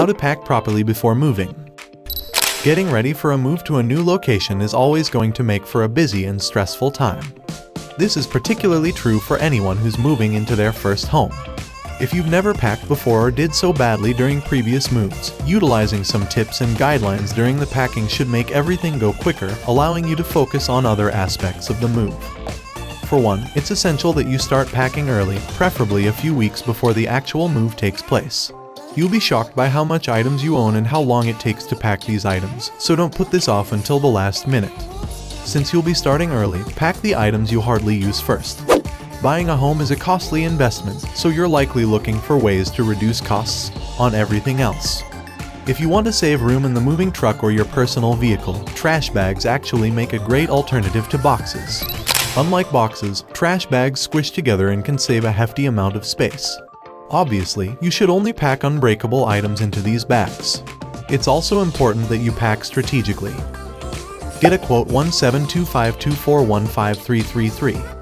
How to pack properly before moving. Getting ready for a move to a new location is always going to make for a busy and stressful time. This is particularly true for anyone who's moving into their first home. If you've never packed before or did so badly during previous moves, utilizing some tips and guidelines during the packing should make everything go quicker, allowing you to focus on other aspects of the move. For one, it's essential that you start packing early, preferably a few weeks before the actual move takes place. You'll be shocked by how much items you own and how long it takes to pack these items, so don't put this off until the last minute. Since you'll be starting early, pack the items you hardly use first. Buying a home is a costly investment, so you're likely looking for ways to reduce costs on everything else. If you want to save room in the moving truck or your personal vehicle, trash bags actually make a great alternative to boxes. Unlike boxes, trash bags squish together and can save a hefty amount of space. Obviously, you should only pack unbreakable items into these bags. It's also important that you pack strategically. Get a quote 172524153333.